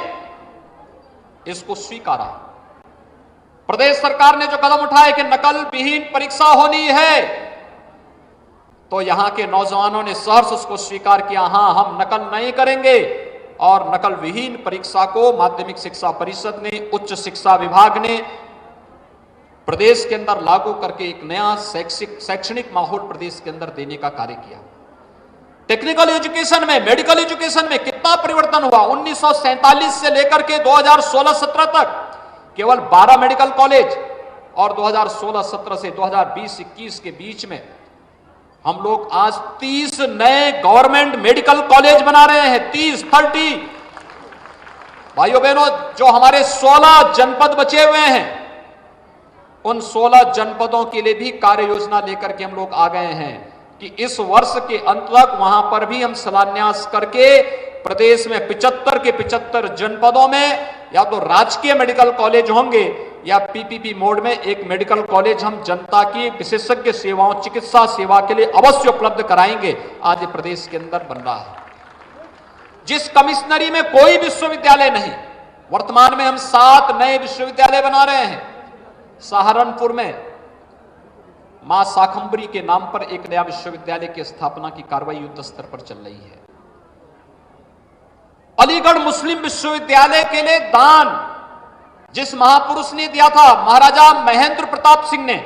इसको स्वीकारा। प्रदेश सरकार ने जो कदम उठाए कि नकल विहीन परीक्षा होनी है, तो यहां के नौजवानों ने सहर्ष उसको स्वीकार किया। हां, हम नकल नहीं करेंगे, और नकल विहीन परीक्षा को माध्यमिक शिक्षा परिषद ने, उच्च शिक्षा विभाग ने प्रदेश के अंदर लागू करके एक नया शैक्षणिक माहौल प्रदेश के अंदर देने का कार्य किया। टेक्निकल एजुकेशन में, मेडिकल एजुकेशन में कितना परिवर्तन हुआ। 1947 से लेकर के 2016-17 तक केवल 12 मेडिकल कॉलेज, और 2016-17 से 2020-21 के बीच में हम लोग आज 30 नए गवर्नमेंट मेडिकल कॉलेज बना रहे हैं। 30 भाइयों बहनों, जो हमारे 16 जनपद बचे हुए हैं, उन 16 जनपदों के लिए भी कार्य योजना लेकर के हम लोग आ गए हैं कि इस वर्ष के अंत तक वहां पर भी हम शिलान्यास करके प्रदेश में 75 के 75 जनपदों में या तो राजकीय मेडिकल कॉलेज होंगे या पीपीपी मोड में एक मेडिकल कॉलेज हम जनता की विशेषज्ञ सेवाओं, चिकित्सा सेवा के लिए अवश्य उपलब्ध कराएंगे। आज प्रदेश के अंदर बन रहा है। जिस कमिश्नरी में कोई विश्वविद्यालय नहीं, वर्तमान में हम 7 नए विश्वविद्यालय बना रहे हैं। सहारनपुर में मां शाकंभरी के नाम पर एक नया विश्वविद्यालय की स्थापना की कार्रवाई युद्ध स्तर पर चल रही है। अलीगढ़ मुस्लिम विश्वविद्यालय के लिए दान जिस महापुरुष ने दिया था, महाराजा महेंद्र प्रताप सिंह ने,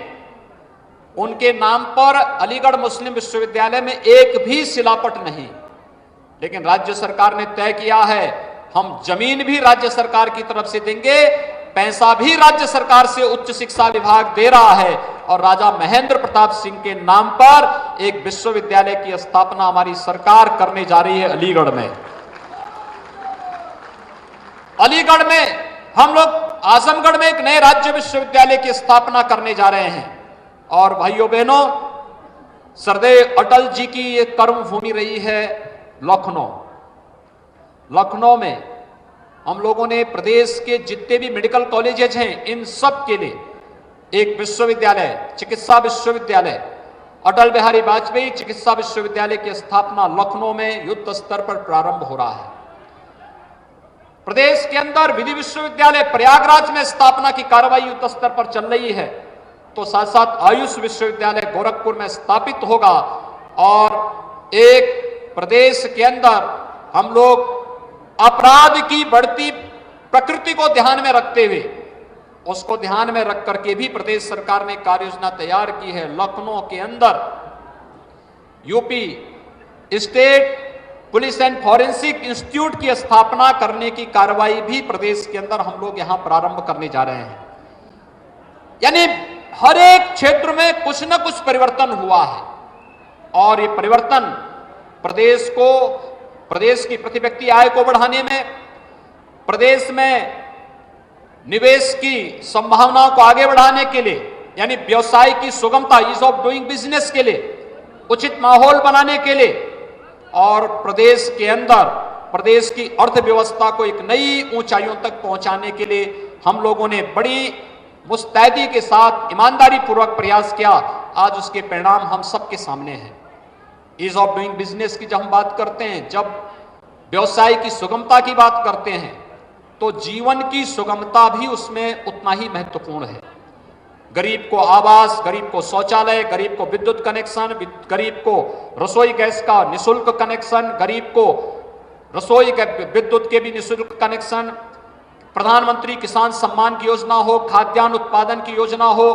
उनके नाम पर अलीगढ़ मुस्लिम विश्वविद्यालय में एक भी शिलापट नहीं। लेकिन राज्य सरकार ने तय किया है, हम जमीन भी राज्य सरकार की तरफ से देंगे, पैसा भी राज्य सरकार से उच्च शिक्षा विभाग दे रहा है, और राजा महेंद्र प्रताप सिंह के नाम पर एक विश्वविद्यालय की स्थापना हमारी सरकार करने जा रही है अलीगढ़ में। अलीगढ़ में हम लोग आजमगढ़ में एक नए राज्य विश्वविद्यालय की स्थापना करने जा रहे हैं। और भाइयों बहनों, सरदेव अटल जी की ये कर्म भूमि रही है लखनऊ। लखनऊ में हम लोगों ने प्रदेश के जितने भी मेडिकल कॉलेजेस हैं, इन सब के लिए एक विश्वविद्यालय, चिकित्सा विश्वविद्यालय, अटल बिहारी वाजपेयी चिकित्सा विश्वविद्यालय की स्थापना लखनऊ में युद्ध स्तर पर प्रारंभ हो रहा है। प्रदेश के अंदर विधि विश्वविद्यालय प्रयागराज में स्थापना की कार्रवाई युद्ध स्तर पर चल रही है। तो साथ साथ आयुष विश्वविद्यालय गोरखपुर में स्थापित होगा। और एक प्रदेश के अंदर हम लोग अपराध की बढ़ती प्रकृति को ध्यान में रखते हुए, उसको ध्यान में रख करके भी प्रदेश सरकार ने कार्य योजना तैयार की है। लखनऊ के अंदर UP state police and forensic institute की स्थापना करने की कार्रवाई भी प्रदेश के अंदर हम लोग यहां प्रारंभ करने जा रहे हैं। यानी हर एक क्षेत्र में कुछ न कुछ परिवर्तन हुआ है, और ये परिवर्तन प्रदेश को, प्रदेश की प्रति व्यक्ति आय को बढ़ाने में, प्रदेश में निवेश की संभावनाओं को आगे बढ़ाने के लिए, यानी व्यवसाय की सुगमता, ईज ऑफ डूइंग बिजनेस के लिए, उचित माहौल बनाने के लिए, और प्रदेश के अंदर प्रदेश की अर्थव्यवस्था को एक नई ऊंचाइयों तक पहुंचाने के लिए हम लोगों ने बड़ी मुस्तैदी के साथ ईमानदारी पूर्वक प्रयास किया। आज उसके परिणाम हम सबके सामने हैं। ईज ऑफ डूइंग बिजनेस की जब हम बात करते हैं, जब व्यवसाय की सुगमता की बात करते हैं, तो जीवन की सुगमता भी उसमें उतना ही महत्वपूर्ण है। गरीब को आवास, गरीब को शौचालय, गरीब को विद्युत कनेक्शन, गरीब को रसोई गैस का निःशुल्क कनेक्शन, गरीब को रसोई विद्युत के भी निःशुल्क कनेक्शन, प्रधानमंत्री किसान सम्मान की योजना हो, खाद्यान्न उत्पादन की योजना हो,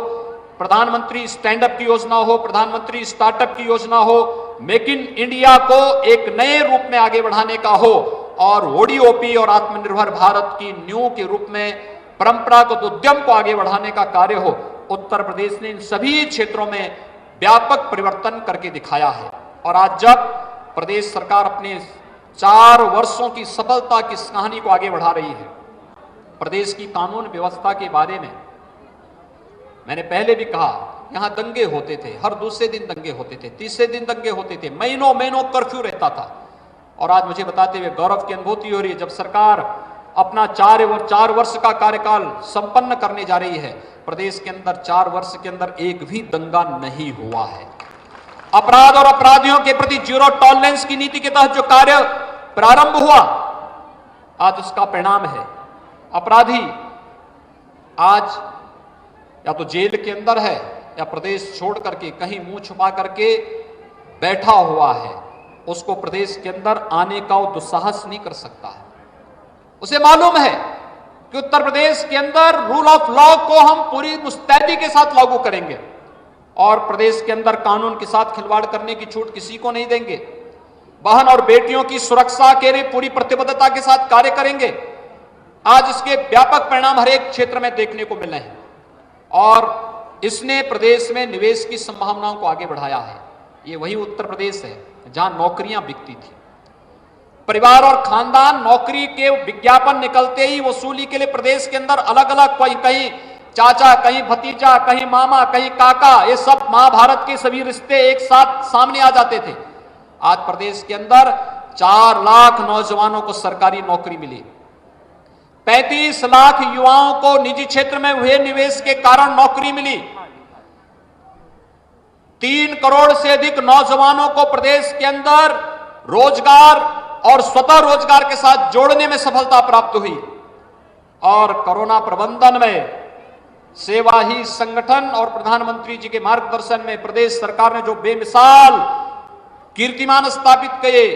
प्रधानमंत्री स्टैंड अप की योजना हो, प्रधानमंत्री स्टार्टअप की योजना हो, मेक इन इंडिया को एक नए रूप में आगे बढ़ाने का हो, और ओडीओपी और आत्मनिर्भर भारत की नींव के रूप में परंपरागत उद्यम को आगे बढ़ाने का कार्य हो। उत्तर प्रदेश ने इन सभी क्षेत्रों में व्यापक परिवर्तन करके दिखाया है। और आज जब प्रदेश सरकार अपने 4 वर्षों की सफलता की इस कहानी को आगे बढ़ा रही है, प्रदेश की कानून व्यवस्था के बारे में मैंने पहले भी कहा, यहां दंगे होते थे, हर दूसरे दिन दंगे होते थे, तीसरे दिन दंगे होते थे, महीनों महीनों कर्फ्यू रहता था। और आज मुझे बताते हुए गौरव की अनुभूति हो रही है, जब सरकार अपना 4 वर्ष का कार्यकाल संपन्न करने जा रही है। प्रदेश के अंदर 4 वर्ष के अंदर एक भी दंगा नहीं हुआ है। अपराध और अपराधियों के प्रति जीरो टॉलरेंस की नीति के तहत जो कार्य प्रारंभ हुआ, आज उसका परिणाम है अपराधी आज या तो जेल के अंदर है या प्रदेश छोड़ करके कहीं मुंह छुपा करके बैठा हुआ है। उसको प्रदेश के अंदर आने का वो दुस्साहस नहीं कर सकता है। उसे मालूम है कि उत्तर प्रदेश के अंदर रूल ऑफ लॉ को हम पूरी मुस्तैदी के साथ लागू करेंगे और प्रदेश के अंदर कानून के साथ खिलवाड़ करने की छूट किसी को नहीं देंगे। बहन और बेटियों की सुरक्षा के लिए पूरी प्रतिबद्धता के साथ कार्य करेंगे। आज इसके व्यापक परिणाम हर एक क्षेत्र में देखने को मिले हैं और इसने प्रदेश में निवेश की संभावनाओं को आगे बढ़ाया है। ये वही उत्तर प्रदेश है जहां नौकरियां बिकती थी। परिवार और खानदान नौकरी के विज्ञापन निकलते ही वसूली के लिए प्रदेश के अंदर अलग अलग कहीं चाचा, कहीं भतीजा, कहीं मामा, कहीं काका, ये सब महाभारत के सभी रिश्ते एक साथ सामने आ जाते थे। आज प्रदेश के अंदर 4 लाख नौजवानों को सरकारी नौकरी मिली, 35 लाख युवाओं को निजी क्षेत्र में हुए निवेश के कारण नौकरी मिली, 3 करोड़ से अधिक नौजवानों को प्रदेश के अंदर रोजगार और स्वतः रोजगार के साथ जोड़ने में सफलता प्राप्त हुई और कोरोना प्रबंधन में सेवा ही संगठन और प्रधानमंत्री जी के मार्गदर्शन में प्रदेश सरकार ने जो बेमिसाल कीर्तिमान स्थापित किए,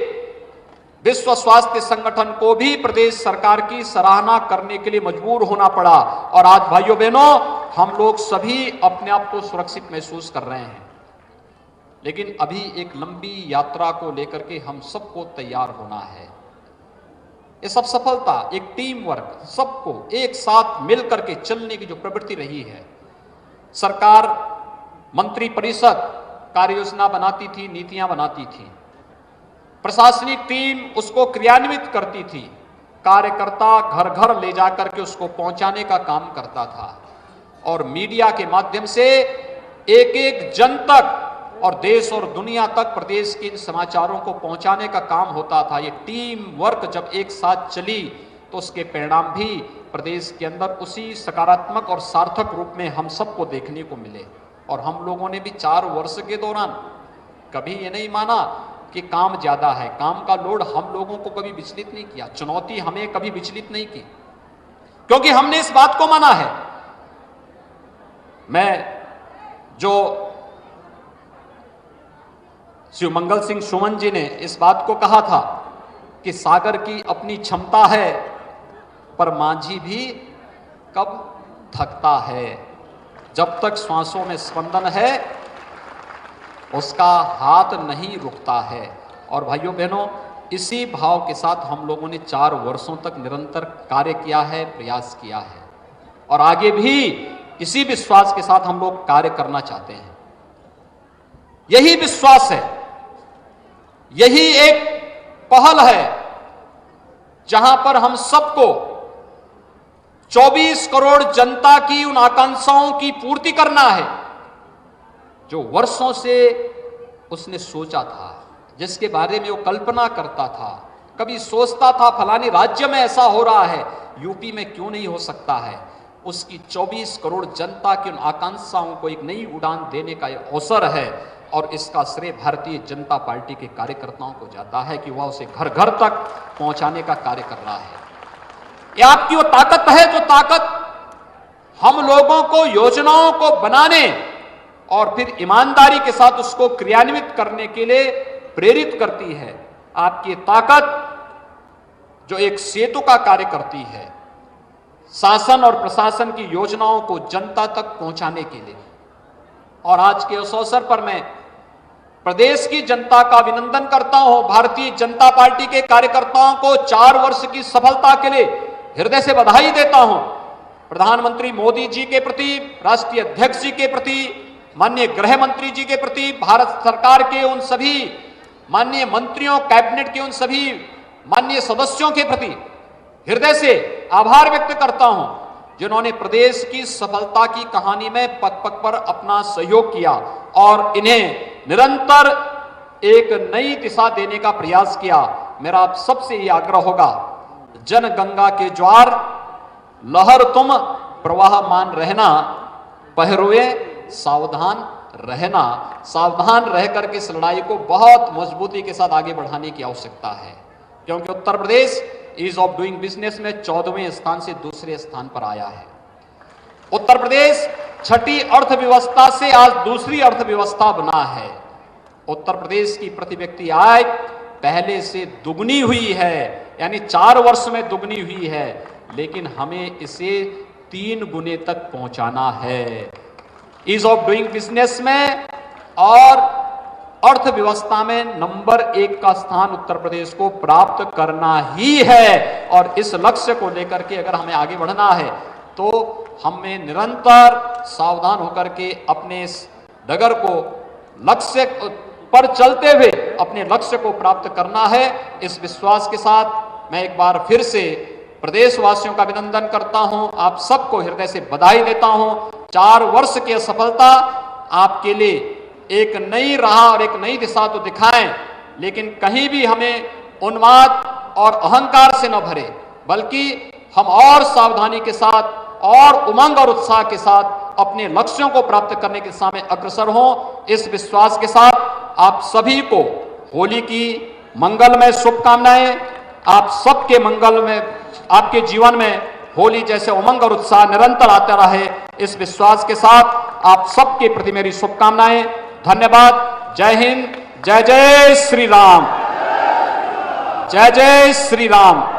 विश्व स्वास्थ्य संगठन को भी प्रदेश सरकार की सराहना करने के लिए मजबूर होना पड़ा और आज भाइयों बहनों हम लोग सभी अपने आप को सुरक्षित महसूस कर रहे हैं। लेकिन अभी एक लंबी यात्रा को लेकर के हम सबको तैयार होना है। ये सब सफलता एक टीम वर्क, सबको एक साथ मिलकर के चलने की जो प्रवृत्ति रही है। सरकार मंत्री परिषद कार्य योजना बनाती थी, नीतियां बनाती थी, प्रशासनिक टीम उसको क्रियान्वित करती थी, कार्यकर्ता घर घर ले जाकर के उसको पहुंचाने का काम करता था और मीडिया के माध्यम से एक एक जन तक और देश और दुनिया तक प्रदेश के इन समाचारों को पहुंचाने का काम होता था। ये टीम वर्क जब एक साथ चली तो उसके परिणाम भी प्रदेश के अंदर उसी सकारात्मक और सार्थक रूप में हम सबको देखने को मिले। और हम लोगों ने भी 4 वर्ष के दौरान कभी ये नहीं माना कि काम ज्यादा है, काम का लोड हम लोगों को कभी विचलित नहीं किया, चुनौती हमें कभी विचलित नहीं की, क्योंकि हमने इस बात को माना है। मैं जो श्री मंगल सिंह सुमन जी ने इस बात को कहा था कि सागर की अपनी क्षमता है पर मांझी भी कब थकता है, जब तक श्वासों में स्पंदन है उसका हाथ नहीं रुकता है। और भाइयों बहनों इसी भाव के साथ हम लोगों ने 4 वर्षों तक निरंतर कार्य किया है, प्रयास किया है और आगे भी इसी विश्वास के साथ हम लोग कार्य करना चाहते हैं। यही विश्वास है, यही एक पहल है जहां पर हम सबको 24 करोड़ जनता की उन आकांक्षाओं की पूर्ति करना है जो वर्षों से उसने सोचा था, जिसके बारे में वो कल्पना करता था। कभी सोचता था फलाने राज्य में ऐसा हो रहा है, यूपी में क्यों नहीं हो सकता है। उसकी 24 करोड़ जनता की उन आकांक्षाओं को एक नई उड़ान देने का यह अवसर है और इसका श्रेय भारतीय जनता पार्टी के कार्यकर्ताओं को जाता है कि वह उसे घर घर तक पहुंचाने का कार्य कर रहा है। यह आपकी वो ताकत है जो ताकत हम लोगों को योजनाओं को बनाने और फिर ईमानदारी के साथ उसको क्रियान्वित करने के लिए प्रेरित करती है। आपकी ताकत जो एक सेतु का कार्य करती है शासन और प्रशासन की योजनाओं को जनता तक पहुंचाने के लिए। और आज के उस अवसर पर मैं प्रदेश की जनता का अभिनंदन करता हूं, भारतीय जनता पार्टी के कार्यकर्ताओं को 4 वर्ष की सफलता के लिए हृदय से बधाई देता हूं। प्रधानमंत्री मोदी जी के प्रति, राष्ट्रीय अध्यक्ष जी के प्रति, माननीय गृह मंत्री जी के प्रति, भारत सरकार के उन सभी माननीय मंत्रियों, कैबिनेट के उन सभी माननीय सदस्यों के प्रति हृदय से आभार व्यक्त करता हूं जिन्होंने प्रदेश की सफलता की कहानी में पग पग पर अपना सहयोग किया और इन्हें निरंतर एक नई दिशा देने का प्रयास किया। मेरा आप सबसे ये आग्रह होगा जन गंगा के ज्वार, लहर तुम प्रवाहमान रहना, पहरुए सावधान रहना। सावधान रह करके इस लड़ाई को बहुत मजबूती के साथ आगे बढ़ाने की आवश्यकता है, क्योंकि Uttar Pradesh ease of doing business में 14वें स्थान से दूसरे स्थान पर आया है। उत्तर प्रदेश छठी अर्थव्यवस्था से आज दूसरी अर्थव्यवस्था बना है। उत्तर प्रदेश की प्रति व्यक्ति आय पहले से दुगनी हुई है, यानी 4 वर्ष में दुगनी हुई है, लेकिन हमें इसे 3 गुने तक पहुंचाना है। ईज ऑफ डूइंग बिजनेस में और अर्थव्यवस्था में नंबर 1 का स्थान उत्तर प्रदेश को प्राप्त करना ही है। और इस लक्ष्य को लेकर के अगर हमें आगे बढ़ना है तो हमें निरंतर सावधान होकर के अपने इस डगर को लक्ष्य पर चलते हुए अपने लक्ष्य को प्राप्त करना है। इस विश्वास के साथ मैं एक बार फिर से प्रदेशवासियों का अभिनंदन करता हूं, आप सबको हृदय से बधाई देता हूं। 4 वर्ष की सफलता आपके लिए एक नई राह और एक नई दिशा तो दिखाएं, लेकिन कहीं भी हमें उन्माद और अहंकार से न भरे, बल्कि हम और सावधानी के साथ और उमंग और उत्साह के साथ अपने लक्ष्यों को प्राप्त करने की दिशा में अग्रसर हों। इस विश्वास के साथ आप सभी को होली की मंगलमय शुभकामनाएं। आप सबके मंगल में, आपके जीवन में होली जैसे उमंग और उत्साह निरंतर आता रहे, इस विश्वास के साथ आप सबके प्रति मेरी शुभकामनाएं। धन्यवाद। जय हिंद। जय जय श्री राम। जय जय श्री राम।